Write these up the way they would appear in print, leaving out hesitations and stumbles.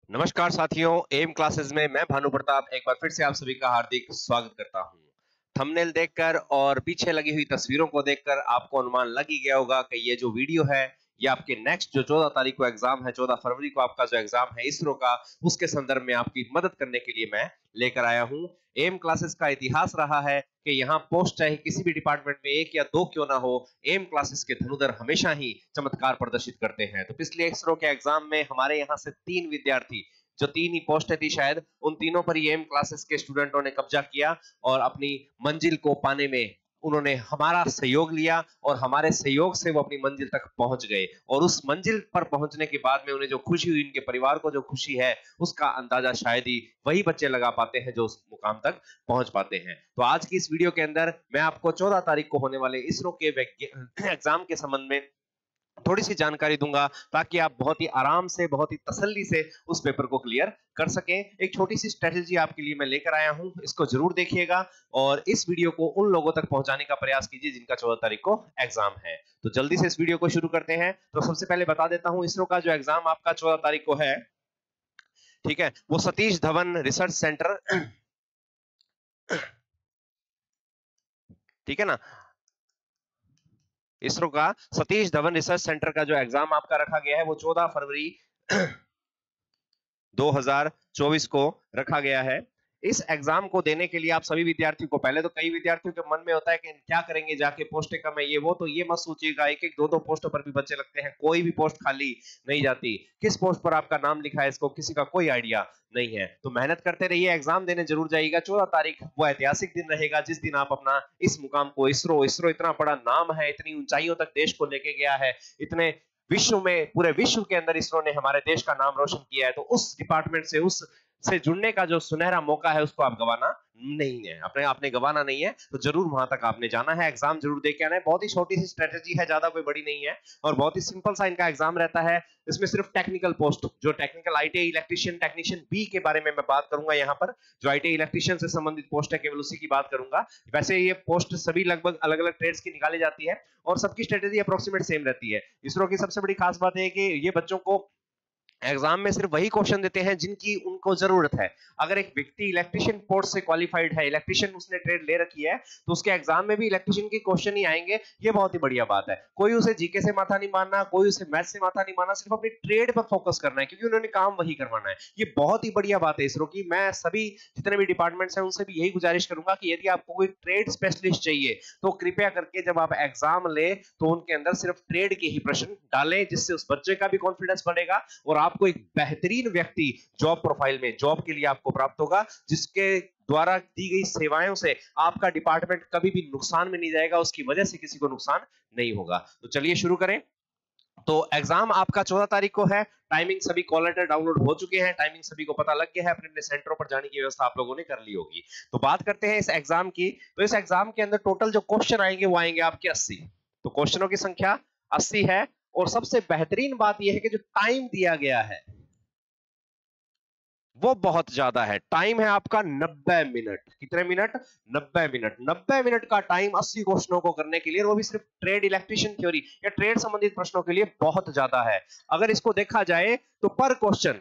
नमस्कार साथियों, M classes में मैं भानु प्रताप एक बार फिर से आप सभी का हार्दिक स्वागत करता हूं। थंबनेल देखकर और पीछे लगी हुई तस्वीरों को देखकर आपको अनुमान लग ही गया होगा कि ये जो वीडियो है ये आपके नेक्स्ट जो 14 तारीख को एग्जाम है, 14 फरवरी को आपका जो एग्जाम है इसरो का, उसके संदर्भ में आपकी मदद करने के लिए मैं लेकर आया हूं। एम क्लासेस का इतिहास रहा है कि यहाँ पोस्ट चाहे किसी भी डिपार्टमेंट में एक या दो क्यों ना हो, एम क्लासेस के धनुधर हमेशा ही चमत्कार प्रदर्शित करते हैं। तो पिछले इसरो के एग्जाम में हमारे यहाँ से 3 विद्यार्थी, जो 3 ही पोस्टें थी शायद, उन तीनों पर ही एम क्लासेस के स्टूडेंटों ने कब्जा किया और अपनी मंजिल को पाने में उन्होंने हमारा सहयोग लिया और हमारे सहयोग से वो अपनी मंजिल तक पहुंच गए। और उस मंजिल पर पहुंचने के बाद में उन्हें जो खुशी हुई, उनके परिवार को जो खुशी है, उसका अंदाजा शायद ही वही बच्चे लगा पाते हैं जो उस मुकाम तक पहुंच पाते हैं। तो आज की इस वीडियो के अंदर मैं आपको 14 तारीख को होने वाले इसरो के एग्जाम के संबंध में थोड़ी सी जानकारी दूंगा, ताकि आप बहुत ही आराम से, बहुत ही तसल्ली से उस पेपर को क्लियर कर सकें। एक छोटी सी स्ट्रेटेजी आपके लिए मैं लेकर आया हूं, इसको जरूर देखिएगा और इस वीडियो को उन लोगों तक पहुंचाने का प्रयास कीजिए जिनका 14 तारीख को एग्जाम है। तो जल्दी से इस वीडियो को शुरू करते हैं। तो सबसे पहले बता देता हूं, इसरो का जो एग्जाम आपका 14 तारीख को है, ठीक है, वो सतीश धवन रिसर्च सेंटर, ठीक है ना, इसरो का सतीश धवन रिसर्च सेंटर का जो एग्जाम आपका रखा गया है वो 14 फरवरी 2024 को रखा गया है। इस एग्जाम को देने के लिए आप सभी विद्यार्थियों को, पहले तो कई विद्यार्थियों के मन में होता है कि क्या करेंगे जाके, पोस्टें कम है ये वो, तो ये मत सोचिएगा, एक एक दो दो पोस्टों पर भी बच्चे लगते हैं, कोई भी पोस्ट खाली नहीं जाती। किस पोस्ट पर आपका नाम लिखा है इसको किसी का कोई आइडिया नहीं है। तो मेहनत करते रहिए, एग्जाम देने जरूर जाइएगा। 14 तारीख वो ऐतिहासिक दिन रहेगा जिस दिन आप अपना इस मुकाम को, इसरो इतना बड़ा नाम है, इतनी ऊंचाइयों तक देश को लेके गया है, इतने विश्व में, पूरे विश्व के अंदर इसरो ने हमारे देश का नाम रोशन किया है। तो उस डिपार्टमेंट से, उस से जुड़ने का जो सुनहरा मौका है उसको आप गवाना नहीं है, आपने गवाना नहीं है। तो जरूर वहां तक आपने जाना है, एग्जाम जरूर दे के आना है। बहुत ही छोटी सी स्ट्रेटेजी है, ज्यादा कोई बड़ी नहीं है और बहुत ही सिंपल सा इनका एग्जाम रहता है। इसमें सिर्फ टेक्निकल पोस्ट, जो technical ITI electrician, technician B के बारे में मैं बात करूंगा यहाँ पर, जो आईटीआई इलेक्ट्रीशियन से संबंधित पोस्ट है केवल उसी की बात करूंगा। वैसे ये पोस्ट सभी लगभग अलग अलग ट्रेड्स की निकाली जाती है और सबकी स्ट्रेटेजी अप्रोक्सीमेट सेम रहती है। इसरो की सबसे बड़ी खास बात है कि ये बच्चों को एग्जाम में सिर्फ वही क्वेश्चन देते हैं जिनकी उनको जरूरत है। अगर एक व्यक्ति इलेक्ट्रीशियन पोस्ट से क्वालिफाइड है, इलेक्ट्रीशियन उसने ट्रेड ले रखी है, तो उसके एग्जाम में भी इलेक्ट्रीशियन के क्वेश्चन ही आएंगे। ये बहुत ही बढ़िया बात है। कोई उसे जीके से माथा नहीं मारना, कोई उसे मैथ से माथा नहीं मारना, सिर्फ अपनी ट्रेड पर फोकस करना है क्योंकि उन्होंने काम वही करवाना है। ये बहुत ही बढ़िया बात है इसरो की। मैं सभी जितने भी डिपार्टमेंट्स हैं उनसे भी यही गुजारिश करूंगा कि यदि आपको कोई ट्रेड स्पेशलिस्ट चाहिए तो कृपया करके जब आप एग्जाम ले तो उनके अंदर सिर्फ ट्रेड के ही प्रश्न डालें, जिससे उस बच्चे का भी कॉन्फिडेंस बढ़ेगा और आपको एक बेहतरीन व्यक्ति जॉब प्रोफाइल में, जॉब के लिए आपको प्राप्त होगा, जिसके द्वारा दी गई सेवाओं से आपका डिपार्टमेंट कभी भी नुकसान में नहीं जाएगा, उसकी वजह से किसी को नुकसान नहीं होगा। तो चलिए शुरू करें। तो एग्जाम आपका 14 तारीख को है। टाइमिंग सभी कॉल लेटर डाउनलोड हो चुके हैं, टाइमिंग सभी को पता लग गया है, अपने अपने सेंटरों पर जाने की व्यवस्था आप लोगों ने कर ली होगी। तो बात करते हैं इस एग्जाम की। तो इस एग्जाम के अंदर टोटल जो क्वेश्चन आएंगे वो आएंगे आपके 80। तो क्वेश्चनों की संख्या 80 है और सबसे बेहतरीन बात यह है कि जो टाइम दिया गया है वो बहुत ज्यादा है। टाइम है आपका 90 मिनट। कितने मिनट? 90 मिनट। 90 मिनट का टाइम 80 क्वेश्चनों को करने के लिए, और वो भी सिर्फ ट्रेड इलेक्ट्रीशियन थ्योरी या ट्रेड संबंधित प्रश्नों के लिए बहुत ज्यादा है। अगर इसको देखा जाए तो पर क्वेश्चन,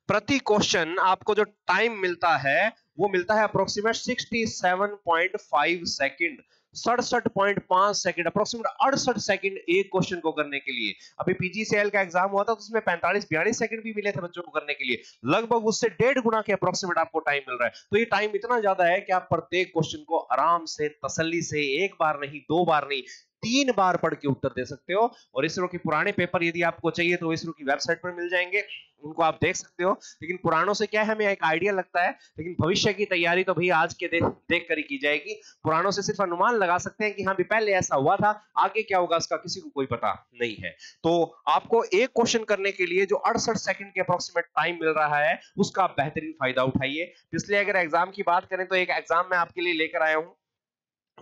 प्रति क्वेश्चन आपको जो टाइम मिलता है वो मिलता है approximate 67.5 second, 67.5 second, approximate 68 second एक क्वेश्चन को करने के लिए। अभी पीजीसीएल का एग्जाम हुआ था तो उसमें 45-42 सेकंड भी मिले थे बच्चों को करने के लिए, लगभग उससे 1.5 गुना के अप्रोक्सीमेट आपको टाइम मिल रहा है। तो ये टाइम इतना ज्यादा है कि आप प्रत्येक क्वेश्चन को आराम से, तसल्ली से, एक बार नहीं, दो बार नहीं, 3 बार पढ़ के उत्तर दे सकते हो। और इसरो के पुराने पेपर यदि आपको चाहिए तो इसरो की वेबसाइट पर मिल जाएंगे, उनको आप देख सकते हो। लेकिन पुरानों से क्या है, हमें एक आइडिया लगता है, लेकिन भविष्य की तैयारी तो भैया आज के देख कर ही की जाएगी। पुरानों से सिर्फ अनुमान लगा सकते हैं कि हाँ भी पहले ऐसा हुआ था, आगे क्या होगा इसका किसी को कोई पता नहीं है। तो आपको एक क्वेश्चन करने के लिए जो 68 सेकंड के अप्रोक्सीमेट टाइम मिल रहा है उसका आप बेहतरीन फायदा उठाइए। पिछले अगर एग्जाम की बात करें तो एक एग्जाम मैं आपके लिए लेकर आया हूं।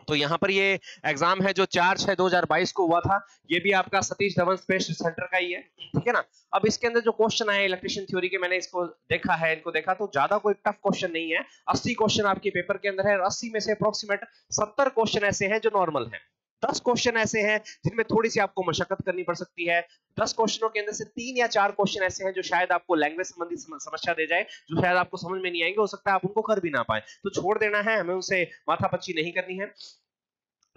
तो यहाँ पर ये एग्जाम है जो 4/6/2022 को हुआ था। ये भी आपका सतीश धवन स्पेस सेंटर का ही है, ठीक है ना। अब इसके अंदर जो क्वेश्चन आए इलेक्ट्रीशियन थ्योरी के, मैंने इसको देखा है, इनको देखा तो ज्यादा कोई टफ क्वेश्चन नहीं है। 80 क्वेश्चन आपके पेपर के अंदर है और 80 में से अप्रोक्सीमेट 70 क्वेश्चन ऐसे हैं जो नॉर्मल हैं। 10 क्वेश्चन ऐसे हैं जिनमें थोड़ी सी आपको मशक्कत करनी पड़ सकती है। 10 क्वेश्चनों के अंदर से 3 या 4 क्वेश्चन ऐसे हैं जो शायद आपको लैंग्वेज संबंधी समस्या दे जाए, जो शायद आपको समझ में नहीं आएंगे, हो सकता है आप उनको कर भी ना पाए, तो छोड़ देना है, हमें उनसे माथापच्ची नहीं करनी है।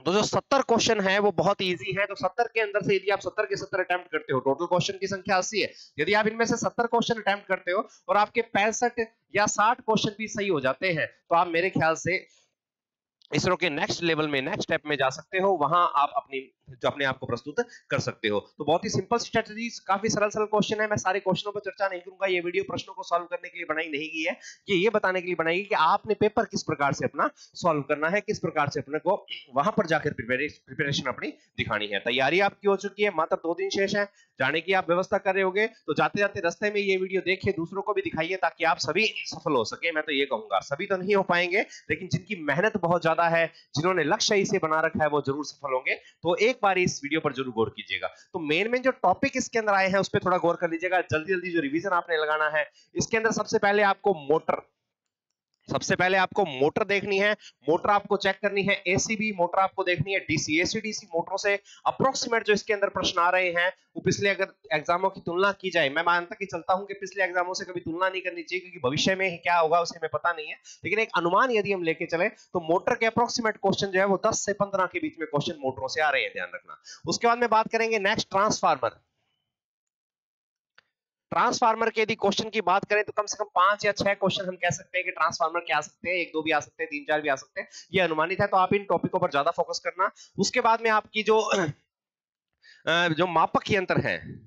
तो जो 70 क्वेश्चन है वो बहुत इजी है। तो 70 के अंदर से यदि आप 70 के 70 अटेम्प्ट करते हो, टोटल क्वेश्चन की संख्या 80 है, यदि आप इनमें से 70 क्वेश्चन अटेम्प्ट करते हो और आपके 65 या 60 क्वेश्चन भी सही हो जाते हैं, तो आप मेरे ख्याल से इसरो के नेक्स्ट लेवल में, नेक्स्ट स्टेप में जा सकते हो, वहां आप अपने आप को प्रस्तुत कर सकते हो। तो बहुत ही सिंपल स्ट्रेटजीज, काफी सरल सरल क्वेश्चन है। मैं सारे क्वेश्चनों पर चर्चा नहीं करूंगा, ये वीडियो प्रश्नों को सॉल्व करने के लिए बनाई नहीं गई है, ये बताने के लिए बनाई गई कि आपने पेपर किस प्रकार से अपना सॉल्व करना है, किस प्रकार से अपने को वहां पर जाकर प्रिपरेशन अपनी दिखानी है। तैयारी आपकी हो चुकी है, मात्र 2 दिन शेष है, जाने की आप व्यवस्था कर रहे होगे, तो जाते जाते रास्ते में ये वीडियो देखिए, दूसरों को भी दिखाइए, ताकि आप सभी सफल हो सके। मैं तो ये कहूंगा, सभी तो नहीं हो पाएंगे, लेकिन जिनकी मेहनत बहुत ज्यादा है, जिन्होंने लक्ष्य इसे बना रखा है, वो जरूर सफल होंगे। तो एक बार इस वीडियो पर जरूर गौर कीजिएगा। तो मेन जो टॉपिक इसके अंदर आए हैं उस पर थोड़ा गौर कर लीजिएगा। जल्दी जल्दी जो रिवीजन आपने लगाना है, इसके अंदर सबसे पहले आपको मोटर देखनी है। मोटर आपको चेक करनी है, एसीबी मोटर आपको देखनी है, डीसी एसी डीसी मोटरों से अप्रोक्सीमेट जो इसके अंदर प्रश्न आ रहे हैं, वो पिछले अगर एग्जामों की तुलना की जाए, मैं मानता कि चलता हूं कि पिछले एग्जामों से कभी तुलना नहीं करनी चाहिए, क्योंकि भविष्य में क्या होगा उसे हमें पता नहीं है, लेकिन एक अनुमान यदि हम लेके चले तो मोटर के अप्रोक्सीमेट क्वेश्चन जो है वो 10 से 15 के बीच में क्वेश्चन मोटरों से आ रहे हैं, ध्यान रखना। उसके बाद में बात करेंगे नेक्स्ट ट्रांसफार्मर के यदि क्वेश्चन की बात करें तो कम से कम 5 या 6 क्वेश्चन हम कह सकते हैं कि ट्रांसफार्मर के आ सकते हैं, 1-2 भी आ सकते हैं, 3-4 भी आ सकते हैं, ये अनुमानित है। तो आप इन टॉपिकों पर ज्यादा फोकस करना। उसके बाद में आपकी जो मापक यंत्र है,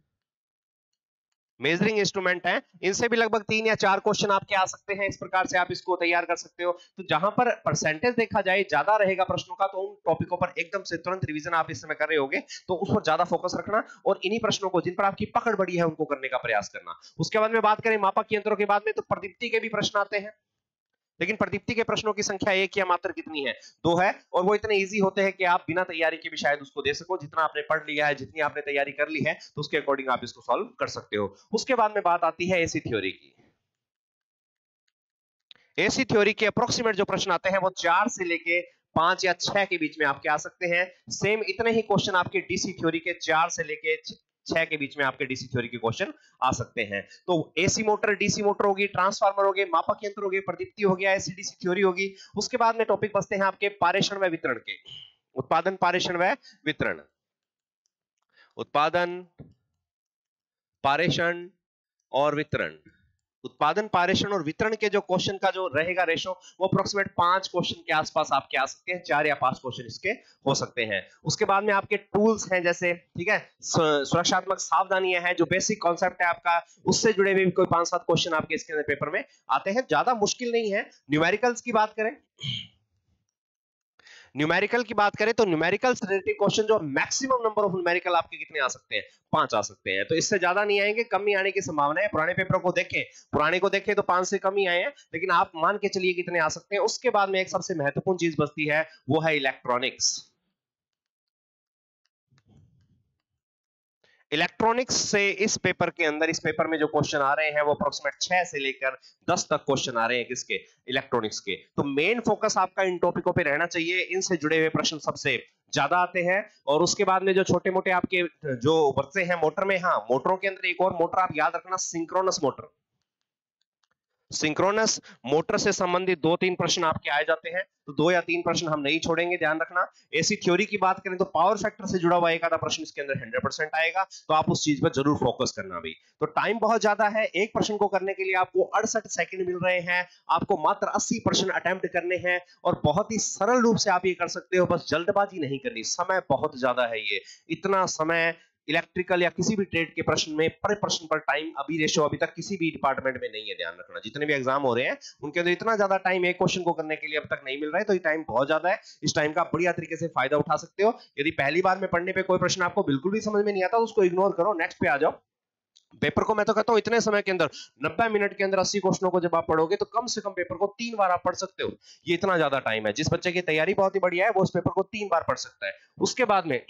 मेजरिंग इंस्ट्रूमेंट है, इनसे भी लगभग 3 या 4 क्वेश्चन आपके आ सकते हैं। इस प्रकार से आप इसको तैयार कर सकते हो। तो जहां पर परसेंटेज देखा जाए ज्यादा रहेगा प्रश्नों का, तो उन टॉपिकों पर एकदम से तुरंत रिवीजन आप इस समय कर रहे होगे, तो उस पर ज्यादा फोकस रखना और इन्हीं प्रश्नों को जिन पर आपकी पकड़ बड़ी है उनको करने का प्रयास करना। उसके बाद में बात करें मापक यंत्रों के बाद में, तो प्रदीप्ति के भी प्रश्न आते हैं, लेकिन प्रदीप्ति के प्रश्नों की संख्या एक या मात्र कितनी है, 2 है, और वो इतने इजी होते हैं कि आप बिना तैयारी के भी शायद उसको दे सको। जितना आपने पढ़ लिया है, जितनी आपने तैयारी कर ली है, तो उसके अकॉर्डिंग आप इसको सॉल्व कर सकते हो। उसके बाद में बात आती है एसी थ्योरी की। एसी थ्योरी के अप्रोक्सीमेट जो प्रश्न आते हैं वो 4 से लेके 5 या 6 के बीच में आपके आ सकते हैं। सेम इतने ही क्वेश्चन आपके डीसी थ्योरी के 4 से लेके 6 के बीच में आपके डीसी थ्योरी के क्वेश्चन आ सकते हैं। तो एसी मोटर, डीसी मोटर होगी, ट्रांसफार्मर हो गए, मापक यंत्र हो गए, प्रदीप्ति हो गया, एसी डीसी थ्योरी होगी। उसके बाद में टॉपिक बचते हैं आपके पारेषण व वितरण के। उत्पादन, पारेषण व वितरण, उत्पादन, पारेषण और वितरण। उत्पादन, पारेषण और वितरण के जो क्वेश्चन का जो रहेगा रेशो, वो अप्रोक्सीमेट 5 क्वेश्चन के आसपास आपके आ सकते हैं, 4 या 5 क्वेश्चन इसके हो सकते हैं। उसके बाद में आपके टूल्स हैं, जैसे ठीक है, सुरक्षात्मक सावधानियां हैं, जो बेसिक कॉन्सेप्ट है आपका, उससे जुड़े हुए भी कोई 5-7 क्वेश्चन आपके इसके अंदर पेपर में आते हैं, ज्यादा मुश्किल नहीं है। न्यूमेरिकल्स की बात करें, न्यूमेरिकल की बात करें तो न्यूमेरिकल से रिलेटेड क्वेश्चन जो मैक्सिमम नंबर ऑफ न्यूमेरिकल आपके कितने आ सकते हैं, 5 आ सकते हैं। तो इससे ज्यादा नहीं आएंगे, कम ही आने की संभावना है। पुराने पेपर को देखें, पुराने को देखें तो 5 से कम ही आए हैं, लेकिन आप मान के चलिए कितने आ सकते हैं। उसके बाद में एक सबसे महत्वपूर्ण चीज बचती है, वो है इलेक्ट्रॉनिक्स। इलेक्ट्रॉनिक्स से इस पेपर के अंदर, इस पेपर में जो क्वेश्चन आ रहे हैं वो अप्रोक्सीमेट 6 से लेकर 10 तक क्वेश्चन आ रहे हैं, किसके, इलेक्ट्रॉनिक्स के। तो मेन फोकस आपका इन टॉपिकों पे रहना चाहिए, इनसे जुड़े हुए प्रश्न सबसे ज्यादा आते हैं। और उसके बाद में जो छोटे मोटे आपके जो बच्चे हैं मोटर में, हाँ, मोटरों के अंदर एक और मोटर आप याद रखना, सिंक्रोनस मोटर। सिंक्रोनस मोटर से संबंधित 2-3 प्रश्न आपके आए जाते हैं, तो 2 या 3 प्रश्न हम नहीं छोड़ेंगे, ध्यान रखना। एसी थ्योरी की बात करें तो पावर फैक्टर से जुड़ा हुआ एक आधा प्रश्न इसके अंदर 100% आएगा, तो आप उस चीज पर जरूर फोकस करना भी। तो टाइम बहुत ज्यादा है, एक प्रश्न को करने के लिए आपको 68 सेकंड मिल रहे हैं, आपको मात्र 80 प्रश्न अटेम्प्ट करने हैं, और बहुत ही सरल रूप से आप ये कर सकते हो, बस जल्दबाजी नहीं करनी। समय बहुत ज्यादा है, ये इतना समय इलेक्ट्रिकल या किसी भी ट्रेड के प्रश्न में पर प्रश्न पर टाइम अभी रेशो अभी तक किसी भी डिपार्टमेंट में नहीं है, ध्यान रखना। जितने भी एग्जाम हो रहे हैं उनके अंदर इतना ज्यादा टाइम एक क्वेश्चन को करने के लिए अब तक नहीं मिल रहा है, तो ये टाइम बहुत ज्यादा है। इस टाइम का बढ़िया तरीके से फायदा उठा सकते हो। यदि पहली बार में पढ़ने पे कोई प्रश्न आपको बिल्कुल भी समझ में नहीं आता तो उसको इग्नोर करो, नेक्स्ट पे आ जाओ। पेपर को मैं तो कहता हूं इतने समय के अंदर, 90 मिनट के अंदर 80 क्वेश्चनों को जब आप पढ़ोगे तो कम से कम पेपर को 3 बार आप पढ़ सकते हो। ये इतना ज्यादा टाइम है, जिस बच्चे की तैयारी बहुत ही बढ़िया है वो उस पेपर को 3 बार पढ़ सकता है। उसके बाद में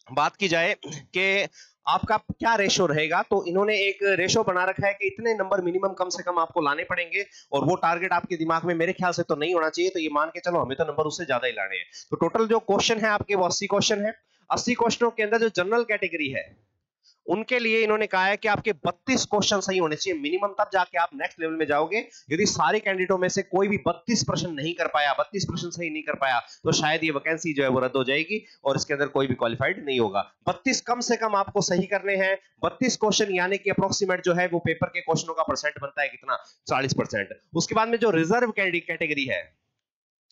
बात की जाए कि आपका क्या रेशो रहेगा। तो इन्होंने एक रेशो बना रखा है कि इतने नंबर मिनिमम कम से कम आपको लाने पड़ेंगे, और वो टारगेट आपके दिमाग में मेरे ख्याल से तो नहीं होना चाहिए। तो ये मान के चलो हमें तो नंबर उससे ज्यादा ही लाने हैं। तो टोटल जो क्वेश्चन है आपके वो 80 क्वेश्चन है। 80 क्वेश्चनों के अंदर जो जनरल कैटेगरी है उनके लिए इन्होंने कहा है कि आपके 32 क्वेश्चन सही होने चाहिए मिनिमम, तब जाके आप नेक्स्ट लेवल में जाओगे। यदि सारे कैंडिडेटों में से कोई भी 32 प्रश्न नहीं कर पाया, 32 प्रश्न सही नहीं कर पाया, तो शायद ये वैकेंसी जो है वो रद्द हो जाएगी और इसके अंदर कोई भी क्वालिफाइड नहीं होगा। 32 कम से कम आपको सही करने हैं। 32 क्वेश्चन यानी कि अप्रोक्सीमेट जो है वो पेपर के क्वेश्चनों का परसेंट बनता है कितना, 40%। उसके बाद में जो रिजर्व कैटेगरी है,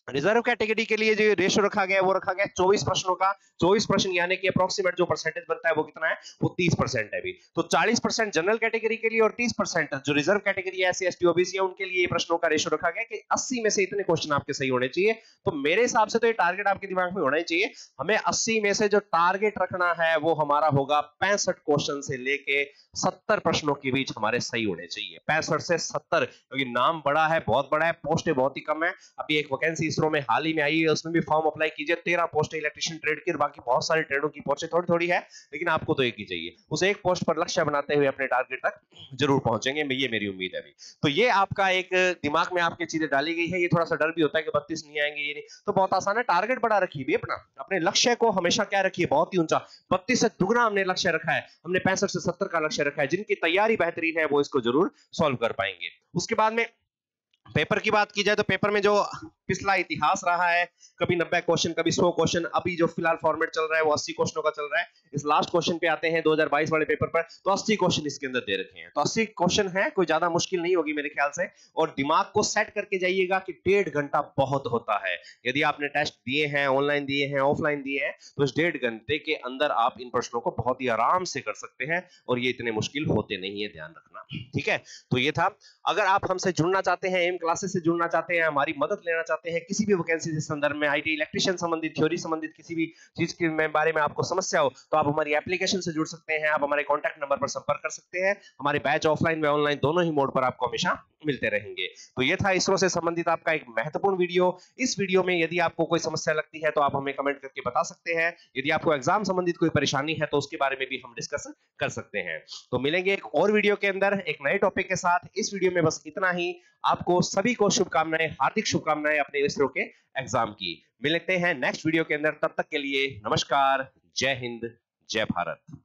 रिजर्व कैटेगरी के लिए जो रेशो रखा गया है वो रखा गया 24 प्रश्नों का। 24 प्रश्न यानी कि अप्रोक्सीमेट जो परसेंटेज बनता है वो कितना है, वो 30% है भी। तो 40% जनरल कैटेगरी के लिए और 30% जो रिजर्व कैटेगरी है, SC ST OBC है, उनके लिए प्रश्नों का रेशो रखा गया कि 80 में से इतने क्वेश्चन आपके सही होने चाहिए। तो मेरे हिसाब से तो ये टारगेट आपके दिमाग में होना ही चाहिए। हमें 80 में से जो टारगेट रखना है वो हमारा होगा 65 क्वेश्चन से लेके 70 प्रश्नों के बीच हमारे सही होने चाहिए। 65 से 70, क्योंकि नाम बड़ा है, बहुत बड़ा है, पोस्टें बहुत ही कम है। अभी एक वैकेंसी इसरो में हाल ही में आई है, उसमें भी फॉर्म अप्लाई कीजिए। 13 पोस्ट इलेक्ट्रिशियन ट्रेड की, और बाकी बहुत सारे ट्रेडों की पोस्टें थोड़ी थोड़ी है, लेकिन आपको तो एक ही चाहिए। उस एक पोस्ट पर लक्ष्य बनाते हुए अपने टारगेट तक जरूर पहुंचेंगे, ये मेरी उम्मीद है। अभी तो ये आपका एक दिमाग में आपके चीजें डाली गई है। ये थोड़ा सा डर भी होता है कि 32 नहीं आएंगे, ये नहीं, तो बहुत आसान है। टारगेट बड़ा रखिए भी अपना, अपने लक्ष्य को हमेशा क्या रखिए, बहुत ही ऊंचा। 32 से दुगना हमने लक्ष्य रखा है, हमने 65 से 70 का लक्ष्य रखा है। जिनकी तैयारी बेहतरीन है वो इसको जरूर सॉल्व कर पाएंगे। उसके बाद में पेपर की बात की जाए तो पेपर में जो पिछला इतिहास रहा है, कभी 90 क्वेश्चन, कभी 100 क्वेश्चन। अभी जो फिलहाल फॉर्मेट चल रहा है वो 80 क्वेश्चनों का चल रहा है। इस लास्ट क्वेश्चन पे आते हैं 2022 वाले पेपर पर, तो 80 क्वेश्चन इसके अंदर दे रखे हैं। तो 80 क्वेश्चन है, कोई ज्यादा मुश्किल नहीं होगी मेरे ख्याल से। और दिमाग को सेट करके जाइएगा कि 1.5 घंटा बहुत होता है। यदि आपने टेस्ट दिए हैं, ऑनलाइन दिए हैं, ऑफलाइन दिए हैं, तो इस 1.5 घंटे के अंदर आप इन प्रश्नों को बहुत ही आराम से कर सकते हैं, और ये इतने मुश्किल होते नहीं है, ध्यान रखना। ठीक है, तो ये था। अगर आप हमसे जुड़ना चाहते हैं, एम क्लासेस से जुड़ना चाहते हैं, हमारी मदद लेना चाहते हैं किसी भी वैकेंसी के संदर्भ में, IT इलेक्ट्रिशियन संबंधित, थ्योरी संबंधित किसी भी चीज के बारे में आपको समस्या हो, तो आप हमारी एप्लीकेशन से जुड़ सकते हैं। आप हमारे कॉन्टैक्ट नंबर पर संपर्क कर सकते हैं। हमारे बैच ऑफलाइन व ऑनलाइन दोनों ही मोड पर आपको हमेशा मिलते रहेंगे। तो ये था इसरो से संबंधित आपका एक महत्वपूर्ण वीडियो। इस वीडियो में यदि आपको कोई समस्या लगती है तो आप हमें कमेंट करके बता सकते हैं। यदि आपको एग्जाम संबंधित कोई परेशानी है तो उसके बारे में भी हम डिस्कस कर सकते हैं। तो मिलेंगे एक और वीडियो के अंदर एक नए टॉपिक के साथ। इस वीडियो में बस इतना ही। आपको सभी को शुभकामनाएं, हार्दिक शुभकामनाएं अपने इसरो के एग्जाम की। मिलते हैं नेक्स्ट वीडियो के अंदर, तब तक के लिए नमस्कार, जय हिंद, जय भारत।